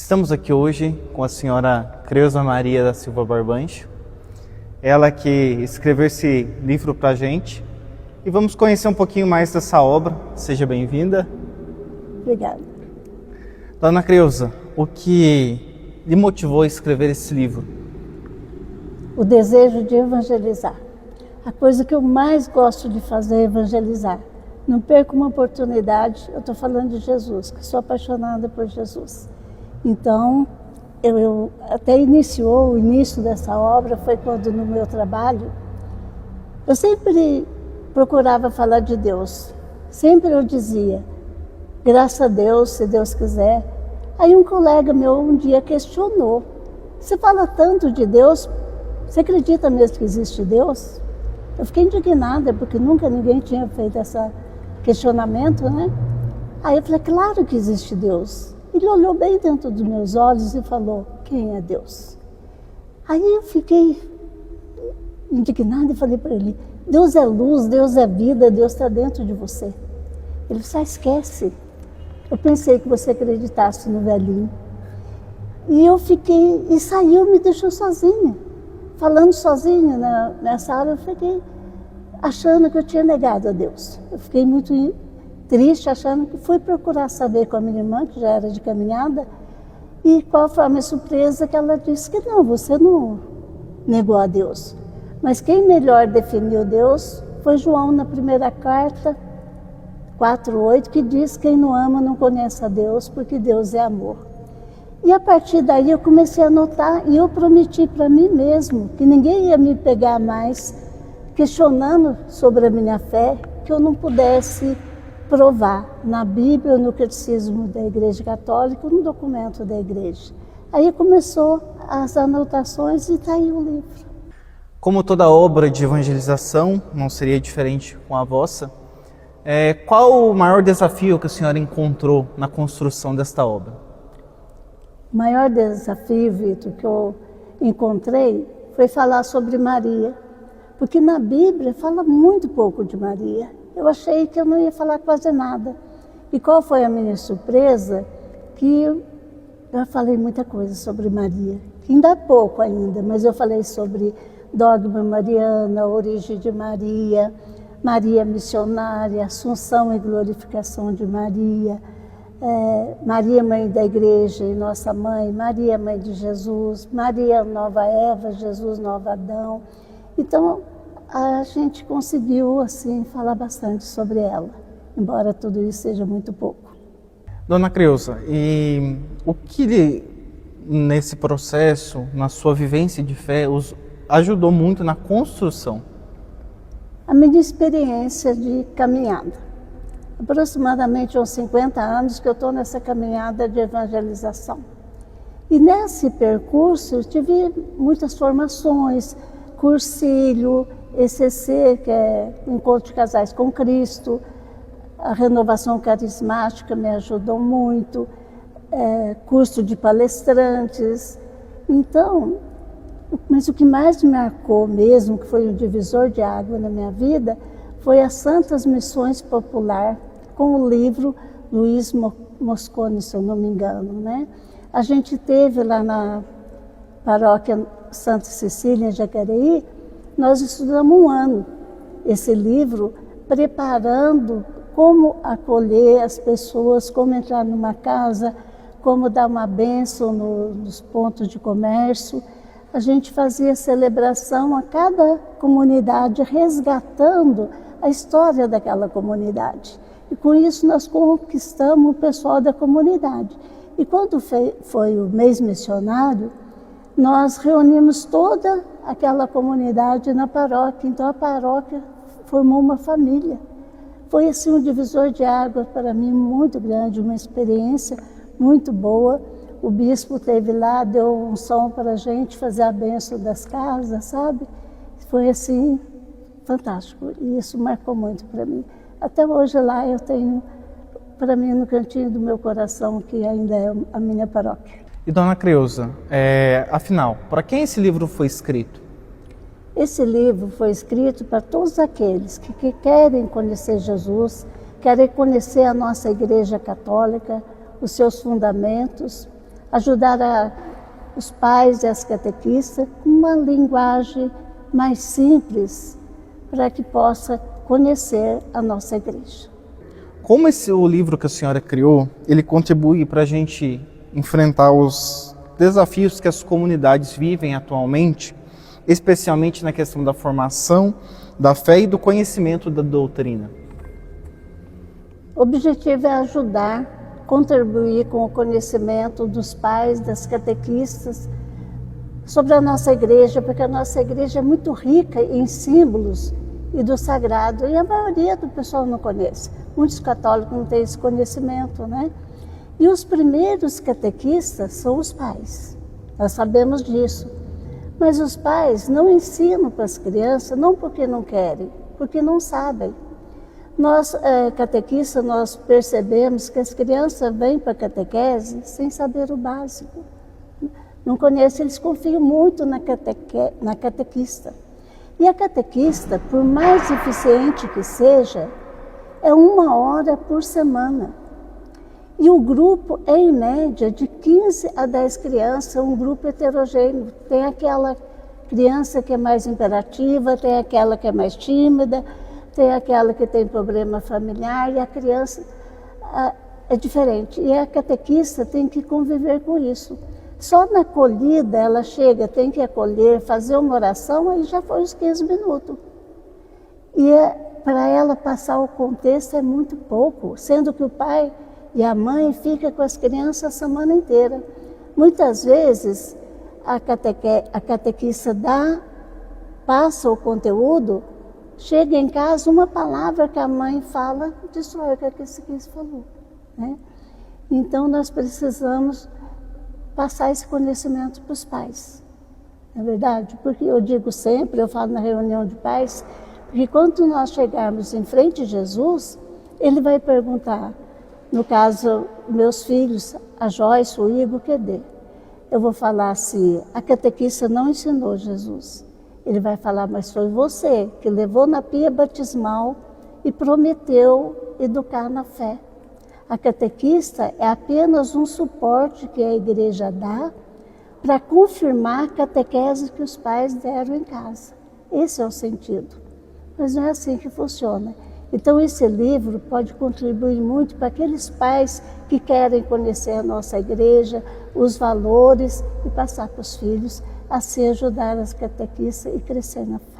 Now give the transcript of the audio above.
Estamos aqui hoje com a senhora Creuza Maria da Silva Barbancho, ela que escreveu esse livro para a gente, e vamos conhecer um pouquinho mais dessa obra. Seja bem-vinda. Obrigada. Dona Creuza, o que lhe motivou a escrever esse livro? O desejo de evangelizar. A coisa que eu mais gosto de fazer é evangelizar. Não perco uma oportunidade, eu estou falando de Jesus, que sou apaixonada por Jesus. Então, eu até o início dessa obra foi quando no meu trabalho, eu sempre procurava falar de Deus. Sempre eu dizia, graças a Deus, se Deus quiser. Aí um colega meu um dia questionou, você fala tanto de Deus, você acredita mesmo que existe Deus? Eu fiquei indignada, porque nunca ninguém tinha feito esse questionamento, né? Aí eu falei, claro que existe Deus. Ele olhou bem dentro dos meus olhos e falou, quem é Deus? Aí eu fiquei indignada e falei para ele, Deus é luz, Deus é vida, Deus está dentro de você. Ele só esquece. Eu pensei que você acreditasse no velhinho. E eu fiquei, e saiu, me deixou sozinha. Falando sozinha na sala, eu fiquei achando que eu tinha negado a Deus. Eu fiquei muito triste, achando que fui procurar saber com a minha irmã, que já era de caminhada, e qual foi a minha surpresa, que ela disse que não, você não negou a Deus. Mas quem melhor definiu Deus foi João na primeira carta, 4:8, que diz, quem não ama não conhece a Deus, porque Deus é amor. E a partir daí eu comecei a notar, e eu prometi para mim mesmo, que ninguém ia me pegar mais, questionando sobre a minha fé, que eu não pudesse provar na Bíblia, no Catecismo da Igreja Católica, no documento da Igreja. Aí começou as anotações e está aí o livro. Como toda obra de evangelização, não seria diferente com a vossa, qual o maior desafio que a senhora encontrou na construção desta obra? O maior desafio, Vitor, que eu encontrei foi falar sobre Maria, porque na Bíblia fala muito pouco de Maria. Eu achei que eu não ia falar quase nada. E qual foi a minha surpresa? Que eu falei muita coisa sobre Maria. Ainda há pouco ainda, mas eu falei sobre dogma mariana, origem de Maria, Maria missionária, assunção e glorificação de Maria, Maria mãe da igreja e nossa mãe, Maria mãe de Jesus, Maria nova Eva, Jesus nova Adão. Então, a gente conseguiu, assim, falar bastante sobre ela, embora tudo isso seja muito pouco. Dona Creuza, e o que nesse processo, na sua vivência de fé, os ajudou muito na construção? A minha experiência de caminhada. Aproximadamente uns 50 anos que eu estou nessa caminhada de evangelização. E nesse percurso eu tive muitas formações, cursilho, ECC, que é Encontro de Casais com Cristo, a renovação carismática me ajudou muito, curso de palestrantes. Então, mas o que mais me marcou mesmo, que foi um divisor de água na minha vida, foi as Santas Missões Popular, com o livro Luiz Mosconi, se eu não me engano, né? A gente teve lá na paróquia Santa Cecília, em Jacareí, nós estudamos um ano esse livro, preparando como acolher as pessoas, como entrar numa casa, como dar uma bênção nos pontos de comércio. A gente fazia celebração a cada comunidade, resgatando a história daquela comunidade. E com isso nós conquistamos o pessoal da comunidade. E quando foi o mês missionário, nós reunimos toda aquela comunidade na paróquia, então a paróquia formou uma família. Foi assim um divisor de água para mim muito grande, uma experiência muito boa. O bispo esteve lá, deu um som para a gente fazer a bênção das casas, sabe? Foi assim, fantástico, e isso marcou muito para mim. Até hoje lá eu tenho, para mim, no cantinho do meu coração, que ainda é a minha paróquia. E Dona Creuza, afinal, para quem esse livro foi escrito? Esse livro foi escrito para todos aqueles que querem conhecer Jesus, querem conhecer a nossa Igreja Católica, os seus fundamentos, ajudar os pais e as catequistas com uma linguagem mais simples para que possa conhecer a nossa igreja. Como o livro que a senhora criou, ele contribui para a gente enfrentar os desafios que as comunidades vivem atualmente, especialmente na questão da formação, da fé e do conhecimento da doutrina? O objetivo é ajudar, contribuir com o conhecimento dos pais, das catequistas, sobre a nossa igreja, porque a nossa igreja é muito rica em símbolos e do sagrado, e a maioria do pessoal não conhece. Muitos católicos não têm esse conhecimento, né? E os primeiros catequistas são os pais, nós sabemos disso. Mas os pais não ensinam para as crianças, não porque não querem, porque não sabem. Nós, catequistas, nós percebemos que as crianças vêm para a catequese sem saber o básico. Não conhecem, eles confiam muito na catequista. E a catequista, por mais eficiente que seja, é 1 hora por semana. E o grupo é, em média, de 15 a 10 crianças, um grupo heterogêneo. Tem aquela criança que é mais imperativa, tem aquela que é mais tímida, tem aquela que tem problema familiar, e a criança é diferente. E a catequista tem que conviver com isso. Só na acolhida ela chega, tem que acolher, fazer uma oração, aí já foi os 15 minutos. E para ela passar o contexto é muito pouco, sendo que o pai e a mãe ficam com as crianças a semana inteira. Muitas vezes a catequista passa o conteúdo, chega em casa, uma palavra que a mãe fala, destrói o que a catequista falou, né? Então nós precisamos passar esse conhecimento para os pais, não é verdade? Porque eu digo sempre, eu falo na reunião de pais, porque quando nós chegarmos em frente a Jesus, ele vai perguntar, no caso, meus filhos, a Joyce, o Igor, cadê? Eu vou falar assim, a catequista não ensinou Jesus. Ele vai falar, mas foi você que levou na pia batismal e prometeu educar na fé. A catequista é apenas um suporte que a igreja dá para confirmar a catequese que os pais deram em casa. Esse é o sentido. Mas não é assim que funciona. Então esse livro pode contribuir muito para aqueles pais que querem conhecer a nossa igreja, os valores e passar para os filhos, assim ajudar as catequistas e crescer na fé.